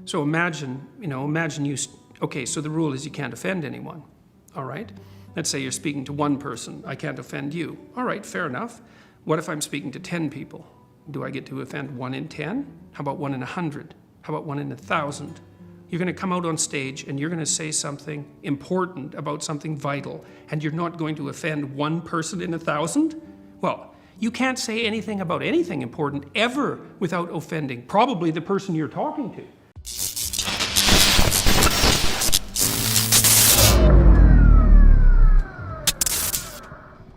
So imagine okay, so the rule is you can't offend anyone, all right? Let's say you're speaking to one person, I can't offend you. All right, fair enough. What if I'm speaking to 10 people? Do I get to offend 1 in 10? How about 1 in 100? How about 1 in 1,000? You're going to come out on stage and you're going to say something important about something vital, and you're not going to offend 1 person in 1,000? Well, you can't say anything about anything important ever without offending probably the person you're talking to.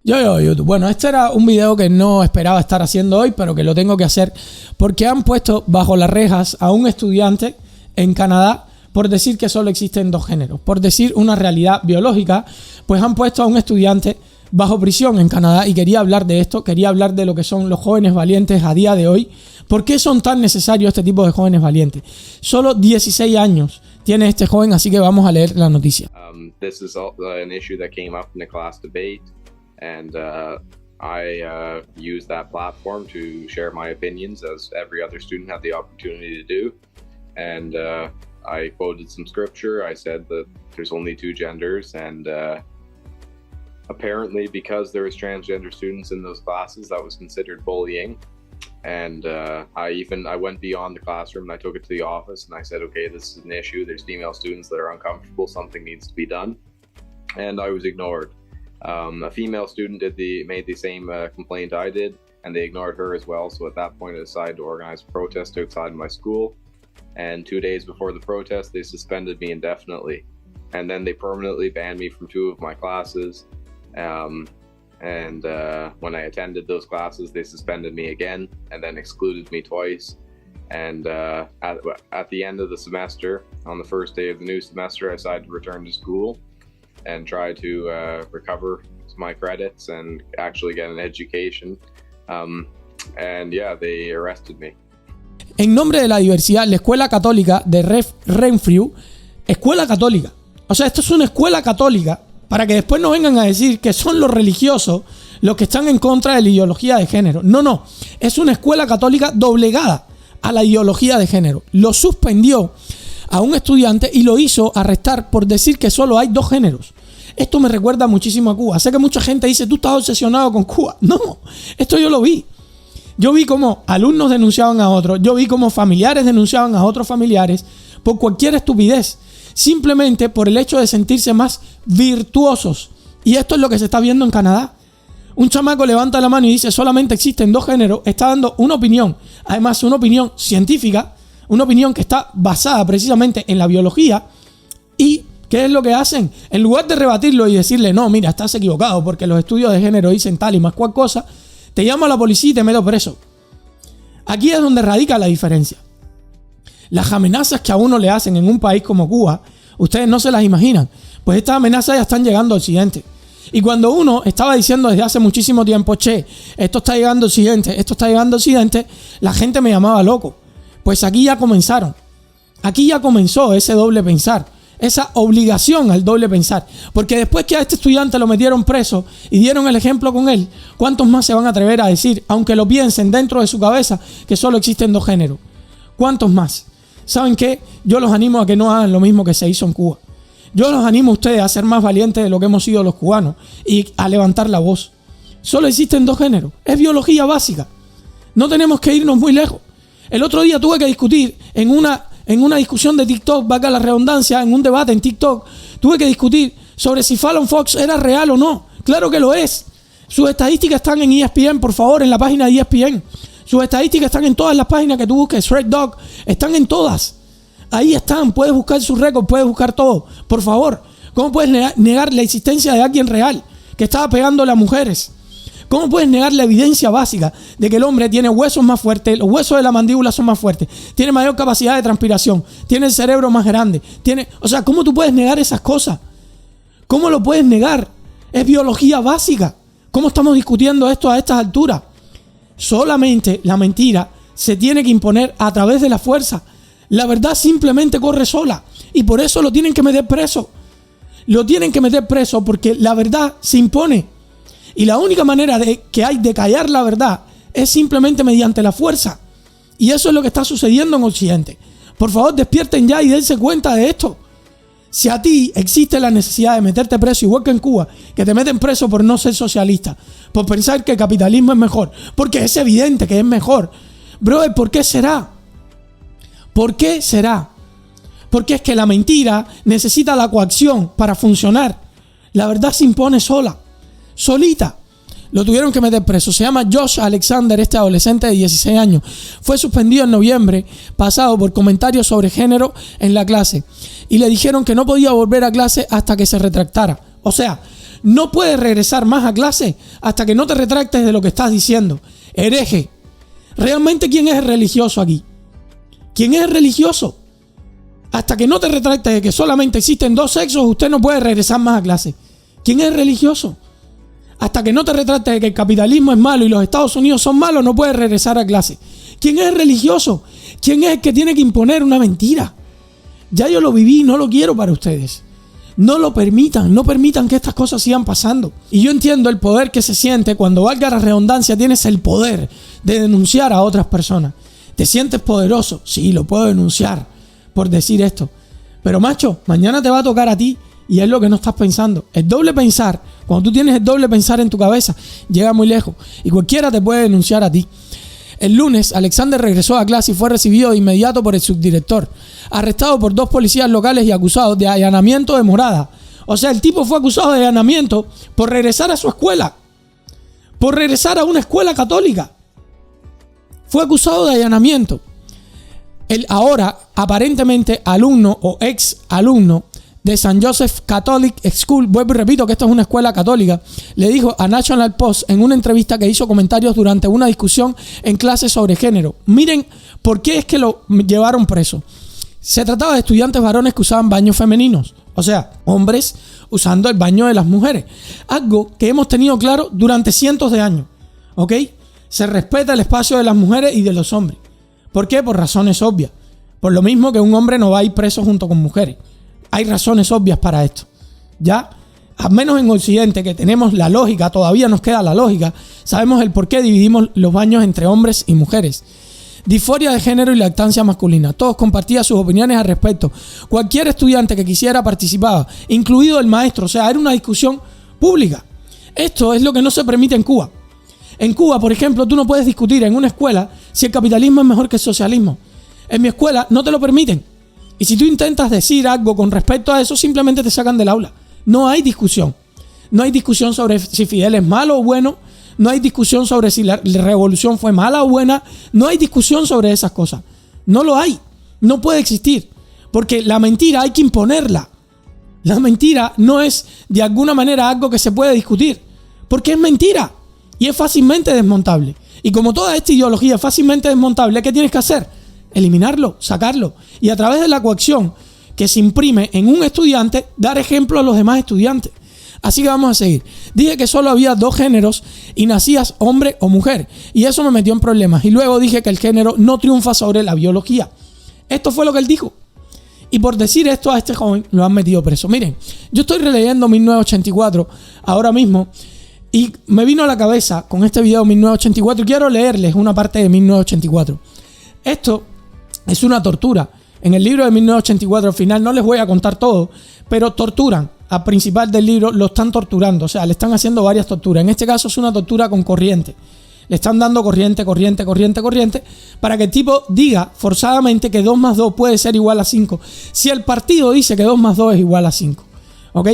Yo, YouTube. Bueno, este era un video que no esperaba estar haciendo hoy, pero que lo tengo que hacer porque han puesto bajo las rejas a un estudiante en Canadá por decir que solo existen 2 géneros, por decir una realidad biológica. Pues han puesto a un estudiante bajo prisión en Canadá y quería hablar de esto, quería hablar de lo que son los jóvenes valientes a día de hoy. ¿Por qué son tan necesarios este tipo de jóvenes valientes? Solo 16 años tiene este joven, así que vamos a leer la noticia. This is an issue that came up in the class debate. And I use that platform to share my opinions, as every other student had the opportunity to do. And I quoted some scripture. I said that there's only 2 genders, and apparently because there was transgender students in those classes, that was considered bullying. And I went beyond the classroom and I took it to the office and I said, okay, this is an issue. There's female students that are uncomfortable. Something needs to be done. And I was ignored. A female student made the same complaint I did, and they ignored her as well. So at that point, I decided to organize a protest outside my school. And 2 days before the protest, they suspended me indefinitely. And then they permanently banned me from 2 of my classes. When I attended those classes, they suspended me again and then excluded me twice. And at the end of the semester, on the first day of the new semester, I decided to return to school and try to recover my credits and actually get an education. And yeah, they arrested me. En nombre de la diversidad, la escuela católica de Renfrew, escuela católica. O sea, esto es una escuela católica para que después no vengan a decir que son los religiosos los que están en contra de la ideología de género. No. Es una escuela católica doblegada a la ideología de género. Lo suspendió a un estudiante y lo hizo arrestar por decir que solo hay 2 géneros. Esto me recuerda muchísimo a Cuba. Sé que mucha gente dice, tú estás obsesionado con Cuba. No, esto yo lo vi. Yo vi cómo alumnos denunciaban a otros. Yo vi cómo familiares denunciaban a otros familiares por cualquier estupidez. Simplemente por el hecho de sentirse más virtuosos. Y esto es lo que se está viendo en Canadá. Un chamaco levanta la mano y dice, solamente existen 2 géneros. Está dando una opinión. Además, una opinión científica. Una opinión que está basada precisamente en la biología. ¿Y qué es lo que hacen? En lugar de rebatirlo y decirle, no, mira, estás equivocado porque los estudios de género dicen tal y más cual cosa, te llamo a la policía y te meto preso. Aquí es donde radica la diferencia. Las amenazas que a uno le hacen en un país como Cuba, ustedes no se las imaginan. Pues estas amenazas ya están llegando a Occidente. Y cuando uno estaba diciendo desde hace muchísimo tiempo, esto está llegando a Occidente, la gente me llamaba loco. Pues aquí ya comenzaron. Aquí ya comenzó ese doble pensar, esa obligación al doble pensar. Porque después que a este estudiante lo metieron preso y dieron el ejemplo con él, ¿cuántos más se van a atrever a decir, aunque lo piensen dentro de su cabeza, que solo existen 2 géneros? ¿Cuántos más? ¿Saben qué? Yo los animo a que no hagan lo mismo que se hizo en Cuba. Yo los animo a ustedes a ser más valientes de lo que hemos sido los cubanos y a levantar la voz. Solo existen 2 géneros. Es biología básica. No tenemos que irnos muy lejos. El otro día tuve que discutir en una discusión de TikTok, valga la redundancia, en un debate en TikTok, tuve que discutir sobre si Fallon Fox era real o no. Claro que lo es. Sus estadísticas están en ESPN, por favor, en la página de ESPN. Sus estadísticas están en todas las páginas que tú busques. Shrek Dog, están en todas. Ahí están, puedes buscar su récord, puedes buscar todo. Por favor, ¿cómo puedes negar la existencia de alguien real que estaba pegándole a mujeres? ¿Cómo puedes negar la evidencia básica de que el hombre tiene huesos más fuertes, los huesos de la mandíbula son más fuertes, tiene mayor capacidad de transpiración, tiene el cerebro más grande? O sea, ¿cómo tú puedes negar esas cosas? ¿Cómo lo puedes negar? Es biología básica. ¿Cómo estamos discutiendo esto a estas alturas? Solamente la mentira se tiene que imponer a través de la fuerza. La verdad simplemente corre sola y por eso lo tienen que meter preso. Lo tienen que meter preso porque la verdad se impone. Y la única manera que hay de callar la verdad es simplemente mediante la fuerza. Y eso es lo que está sucediendo en Occidente. Por favor, despierten ya y dense cuenta de esto. Si a ti existe la necesidad de meterte preso, igual que en Cuba, que te meten preso por no ser socialista, por pensar que el capitalismo es mejor, porque es evidente que es mejor. Brother, ¿por qué será? ¿Por qué será? Porque es que la mentira necesita la coacción para funcionar. La verdad se impone sola, solita. Lo tuvieron que meter preso. Se llama Josh Alexander, este adolescente de 16 años. Fue suspendido en noviembre pasado por comentarios sobre género en la clase. Y le dijeron que no podía volver a clase hasta que se retractara. O sea, no puedes regresar más a clase hasta que no te retractes de lo que estás diciendo. Hereje. ¿Realmente quién es el religioso aquí? ¿Quién es el religioso? Hasta que no te retractes de que solamente existen dos sexos, usted no puede regresar más a clase. ¿Quién es el religioso? Hasta que no te retractes de que el capitalismo es malo y los Estados Unidos son malos, no puedes regresar a clase. ¿Quién es el religioso? ¿Quién es el que tiene que imponer una mentira? Ya yo lo viví, no lo quiero para ustedes. No lo permitan, no permitan que estas cosas sigan pasando. Y yo entiendo el poder que se siente cuando, valga la redundancia, tienes el poder de denunciar a otras personas. ¿Te sientes poderoso? Sí, lo puedo denunciar por decir esto. Pero macho, mañana te va a tocar a ti y es lo que no estás pensando. El doble pensar, cuando tú tienes el doble pensar en tu cabeza, llega muy lejos y cualquiera te puede denunciar a ti. El lunes, Alexander regresó a clase y fue recibido de inmediato por el subdirector, arrestado por 2 policías locales y acusado de allanamiento de morada. O sea, el tipo fue acusado de allanamiento por regresar a su escuela, por regresar a una escuela católica. Fue acusado de allanamiento. El ahora aparentemente alumno o ex alumno de St. Joseph Catholic School, vuelvo y repito que esto es una escuela católica, le dijo a National Post en una entrevista que hizo comentarios durante una discusión en clase sobre género. Miren por qué es que lo llevaron preso. Se trataba de estudiantes varones que usaban baños femeninos, o sea, hombres usando el baño de las mujeres. Algo que hemos tenido claro durante cientos de años, ¿ok? Se respeta el espacio de las mujeres y de los hombres. ¿Por qué? Por razones obvias. Por lo mismo que un hombre no va a ir preso junto con mujeres. Hay razones obvias para esto. Ya, al menos en Occidente, que tenemos la lógica, todavía nos queda la lógica, sabemos el por qué dividimos los baños entre hombres y mujeres. Disforia de género y lactancia masculina. Todos compartían sus opiniones al respecto. Cualquier estudiante que quisiera participaba, incluido el maestro. O sea, era una discusión pública. Esto es lo que no se permite en Cuba. En Cuba, por ejemplo, tú no puedes discutir en una escuela si el capitalismo es mejor que el socialismo. En mi escuela no te lo permiten. Y si tú intentas decir algo con respecto a eso, simplemente te sacan del aula. No hay discusión. No hay discusión sobre si Fidel es malo o bueno. No hay discusión sobre si la revolución fue mala o buena. No hay discusión sobre esas cosas. No lo hay. No puede existir. Porque la mentira hay que imponerla. La mentira no es de alguna manera algo que se puede discutir. Porque es mentira. Y es fácilmente desmontable. Y como toda esta ideología es fácilmente desmontable, ¿qué tienes que hacer? Eliminarlo, sacarlo. Y a través de la coacción que se imprime en un estudiante, dar ejemplo a los demás estudiantes. Así que vamos a seguir. Dije que solo había 2 géneros y nacías hombre o mujer. Y eso me metió en problemas. Y luego dije que el género no triunfa sobre la biología. Esto fue lo que él dijo. Y por decir esto a este joven lo han metido preso. Miren, yo estoy releyendo 1984 ahora mismo. Y me vino a la cabeza con este video 1984 y quiero leerles una parte de 1984. Esto es una tortura. En el libro de 1984, al final no les voy a contar todo, pero torturan al principal del libro, lo están torturando. O sea, le están haciendo varias torturas. En este caso es una tortura con corriente. Le están dando corriente para que el tipo diga forzadamente que 2 más 2 puede ser igual a 5. Si el partido dice que 2 más 2 es igual a 5. ¿Ok?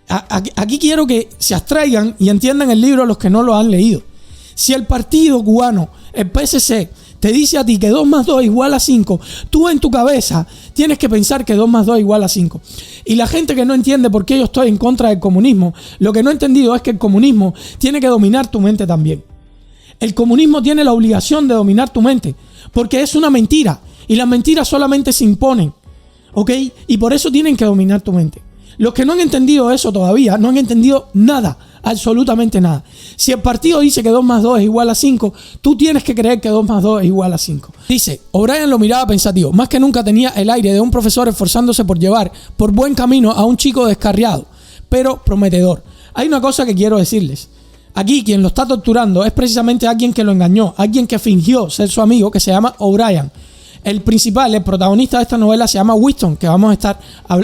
Aquí quiero que se abstraigan y entiendan el libro los que no lo han leído. Si el partido cubano, el PSC, te dice a ti que 2 más 2 es igual a 5, tú en tu cabeza tienes que pensar que 2 más 2 es igual a 5. Y la gente que no entiende por qué yo estoy en contra del comunismo, lo que no ha entendido es que el comunismo tiene que dominar tu mente también. El comunismo tiene la obligación de dominar tu mente, porque es una mentira, y las mentiras solamente se imponen, ¿ok? Y por eso tienen que dominar tu mente. Los que no han entendido eso todavía, no han entendido nada, absolutamente nada. Si el partido dice que 2 más 2 es igual a 5, tú tienes que creer que 2 más 2 es igual a 5. Dice, O'Brien lo miraba pensativo. Más que nunca tenía el aire de un profesor esforzándose por llevar por buen camino a un chico descarriado, pero prometedor. Hay una cosa que quiero decirles. Aquí quien lo está torturando es precisamente alguien que lo engañó, alguien que fingió ser su amigo, que se llama O'Brien. El principal, el protagonista de esta novela se llama Winston, que vamos a estar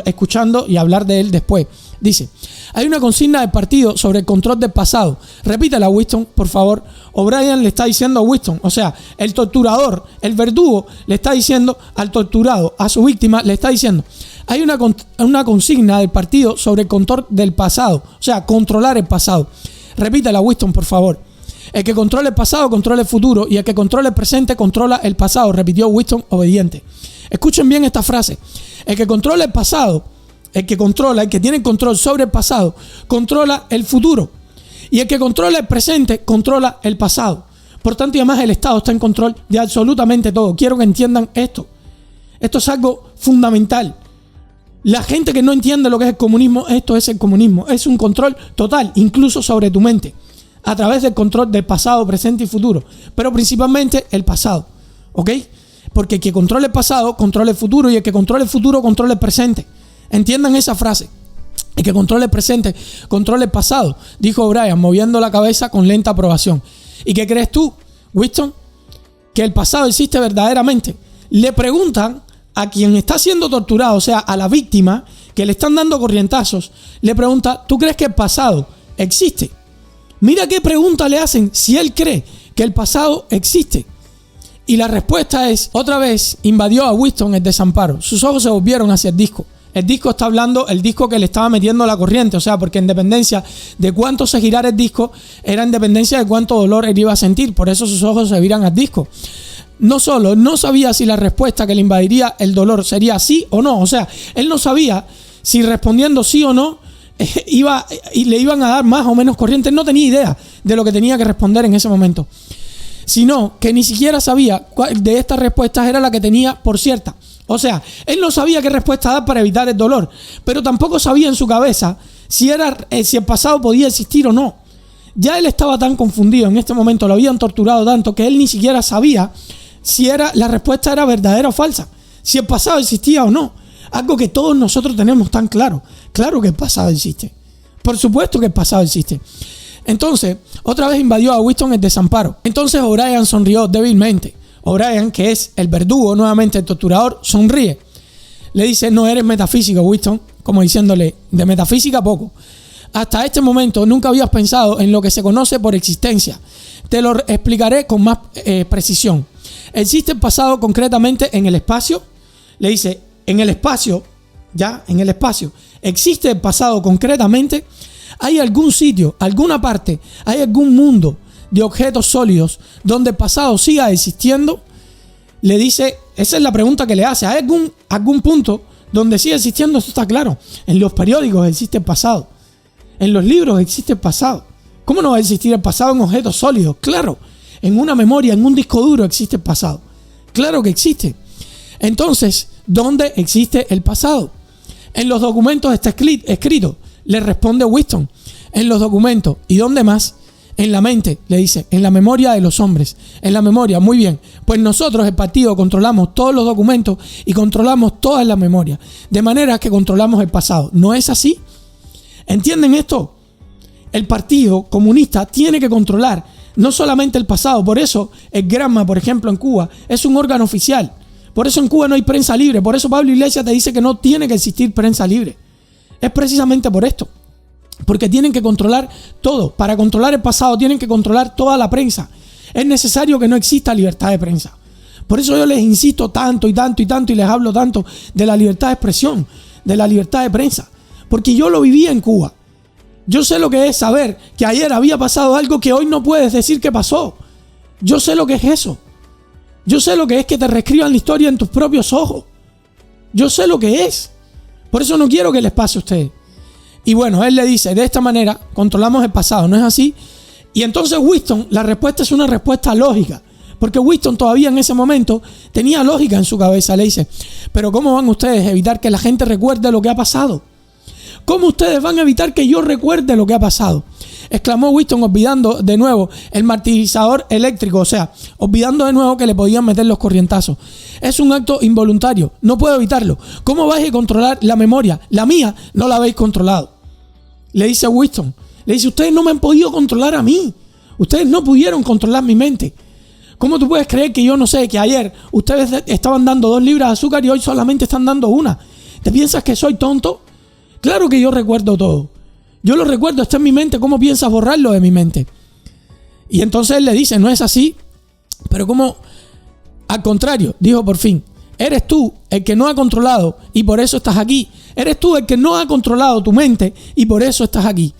escuchando y hablar de él después. Dice, hay una consigna del partido sobre el control del pasado. Repítela, Winston, por favor. O'Brien le está diciendo a Winston, o sea, el torturador, el verdugo, le está diciendo al torturado, a su víctima, le está diciendo, hay una consigna del partido sobre el control del pasado, o sea, controlar el pasado. Repítela, Winston, por favor. El que controla el pasado, controla el futuro, y el que controla el presente, controla el pasado, repitió Winston obediente. Escuchen bien esta frase. El que controla el pasado, el que tiene control sobre el pasado, controla el futuro. Y el que controla el presente, controla el pasado. Por tanto, y además el Estado está en control de absolutamente todo. Quiero que entiendan esto. Esto es algo fundamental. La gente que no entiende lo que es el comunismo, esto es el comunismo. Es un control total, incluso sobre tu mente, a través del control del pasado, presente y futuro. Pero principalmente el pasado. ¿Ok? Porque el que controla el pasado, controla el futuro. Y el que controla el futuro, controla el presente. Entiendan esa frase. El que controla el presente, controla el pasado, dijo O'Brien, moviendo la cabeza con lenta aprobación. ¿Y qué crees tú, Winston? ¿Que el pasado existe verdaderamente? Le preguntan a quien está siendo torturado, o sea, a la víctima, que le están dando corrientazos, le pregunta, ¿tú crees que el pasado existe? Mira qué pregunta le hacen si él cree que el pasado existe. Y la respuesta es, otra vez invadió a Winston el desamparo. Sus ojos se volvieron hacia el disco. El disco está hablando, el disco que le estaba metiendo la corriente, o sea, porque en dependencia de cuánto se girara el disco, era en dependencia de cuánto dolor él iba a sentir. Por eso sus ojos se viran al disco. No solo, no sabía si la respuesta que le invadiría el dolor sería sí o no. O sea, él no sabía si respondiendo sí o no le iban a dar más o menos corriente. Él no tenía idea de lo que tenía que responder en ese momento. Sino que ni siquiera sabía cuál de estas respuestas era la que tenía por cierta. O sea, él no sabía qué respuesta dar para evitar el dolor, pero tampoco sabía en su cabeza si el pasado podía existir o no. Ya él estaba tan confundido en este momento, lo habían torturado tanto que él ni siquiera sabía si la respuesta era verdadera o falsa, si el pasado existía o no. Algo que todos nosotros tenemos tan claro. Claro que el pasado existe. Por supuesto que el pasado existe. Entonces, otra vez invadió a Winston el desamparo. Entonces O'Brien sonrió débilmente. O'Brien, que es el verdugo, nuevamente el torturador, sonríe. Le dice, no eres metafísico, Winston, como diciéndole, de metafísica poco. Hasta este momento nunca habías pensado en lo que se conoce por existencia. Te lo explicaré con más precisión. ¿Existe el pasado concretamente en el espacio? Le dice, en el espacio, ya, en el espacio. ¿Existe el pasado concretamente? ¿Hay algún sitio, alguna parte, hay algún mundo de objetos sólidos donde el pasado siga existiendo? Le dice, esa es la pregunta que le hace. ¿Hay algún punto donde siga existiendo? Eso está claro. En los periódicos existe el pasado. En los libros existe el pasado. ¿Cómo no va a existir el pasado en objetos sólidos? Claro. En una memoria, en un disco duro existe el pasado. Claro que existe. Entonces, ¿dónde existe el pasado? En los documentos está escrito. Le responde Winston. En los documentos. ¿Y dónde más? En la mente, le dice, en la memoria de los hombres. En la memoria, muy bien. Pues nosotros, el partido, controlamos todos los documentos y controlamos todas las memorias. De manera que controlamos el pasado. ¿No es así? ¿Entienden esto? El partido comunista tiene que controlar no solamente el pasado. Por eso el Granma, por ejemplo, en Cuba, es un órgano oficial. Por eso en Cuba no hay prensa libre. Por eso Pablo Iglesias te dice que no tiene que existir prensa libre. Es precisamente por esto. Porque tienen que controlar todo. Para controlar el pasado tienen que controlar toda la prensa. Es necesario que no exista libertad de prensa. Por eso yo les insisto tanto y tanto y tanto y les hablo tanto de la libertad de expresión, de la libertad de prensa. Porque yo lo vivía en Cuba. Yo sé lo que es saber que ayer había pasado algo que hoy no puedes decir que pasó. Yo sé lo que es eso. Yo sé lo que es que te reescriban la historia en tus propios ojos. Yo sé lo que es. Por eso no quiero que les pase a ustedes. Y bueno, él le dice, de esta manera controlamos el pasado, ¿no es así? Y entonces Winston, la respuesta es una respuesta lógica. Porque Winston todavía en ese momento tenía lógica en su cabeza. Le dice, pero ¿cómo van ustedes a evitar que la gente recuerde lo que ha pasado? ¿Cómo ustedes van a evitar que yo recuerde lo que ha pasado? Exclamó Winston, olvidando de nuevo el martirizador eléctrico, o sea, olvidando de nuevo que le podían meter los corrientazos. Es un acto involuntario, no puedo evitarlo. ¿Cómo vais a controlar la memoria? La mía no la habéis controlado. Le dice Winston, le dice, ustedes no me han podido controlar a mí. Ustedes no pudieron controlar mi mente. ¿Cómo tú puedes creer que yo no sé que ayer ustedes estaban dando 2 libras de azúcar y hoy solamente están dando 1? ¿Te piensas que soy tonto? Claro que yo recuerdo todo. Yo lo recuerdo, está en mi mente. ¿Cómo piensas borrarlo de mi mente? Y entonces él le dice, no es así. Pero como, al contrario, dijo por fin, eres tú el que no ha controlado y por eso estás aquí. Eres tú el que no ha controlado tu mente y por eso estás aquí.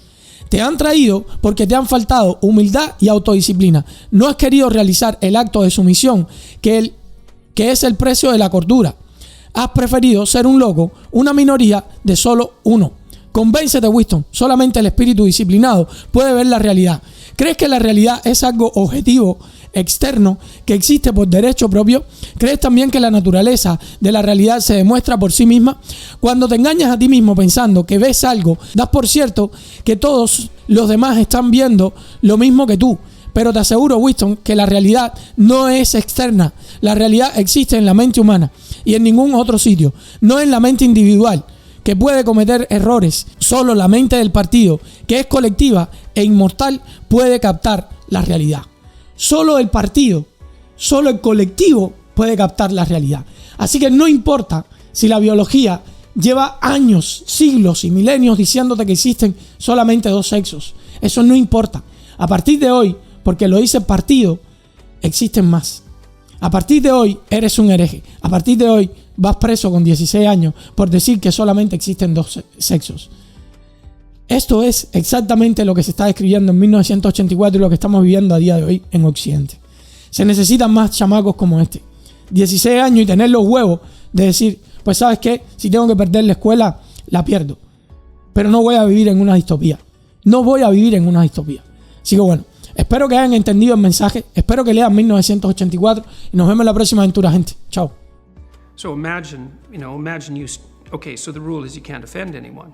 Te han traído porque te han faltado humildad y autodisciplina. No has querido realizar el acto de sumisión que es el precio de la cordura. Has preferido ser un loco, una minoría de solo uno. Convéncete, Winston. Solamente el espíritu disciplinado puede ver la realidad. ¿Crees que la realidad es algo objetivo, externo, que existe por derecho propio? ¿Crees también que la naturaleza de la realidad se demuestra por sí misma? Cuando te engañas a ti mismo pensando que ves algo, das por cierto que todos los demás están viendo lo mismo que tú. Pero te aseguro, Winston, que la realidad no es externa. La realidad existe en la mente humana y en ningún otro sitio. No en la mente individual, que puede cometer errores. Solo la mente del partido, que es colectiva e inmortal, puede captar la realidad. Solo el partido, solo el colectivo puede captar la realidad. Así que no importa si la biología lleva años, siglos y milenios diciéndote que existen solamente 2 sexos. Eso no importa. A partir de hoy, porque lo dice el partido, existen más. A partir de hoy eres un hereje. A partir de hoy vas preso con 16 años por decir que solamente existen 2 sexos. Esto es exactamente lo que se está describiendo en 1984 y lo que estamos viviendo a día de hoy en Occidente. Se necesitan más chamacos como este. 16 años y tener los huevos de decir, pues ¿sabes qué? Si tengo que perder la escuela, la pierdo. Pero no voy a vivir en una distopía. No voy a vivir en una distopía. Así que bueno, espero que hayan entendido el mensaje. Espero que lean 1984 y nos vemos en la próxima aventura, gente. Chao. So imagine okay, so the rule is you can't offend anyone,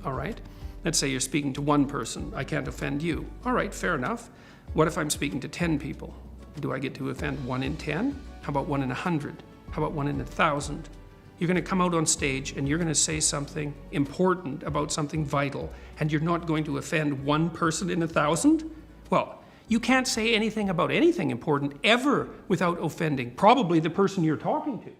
all right? Let's say you're speaking to one person. I can't offend you. All right, fair enough. What if I'm speaking to 10 people? Do I get to offend 1 in 10? How about 1 in 100? How about 1 in 1,000? You're going to come out on stage and you're going to say something important about something vital, and you're not going to offend 1 person in 1,000? Well, you can't say anything about anything important ever without offending probably the person you're talking to.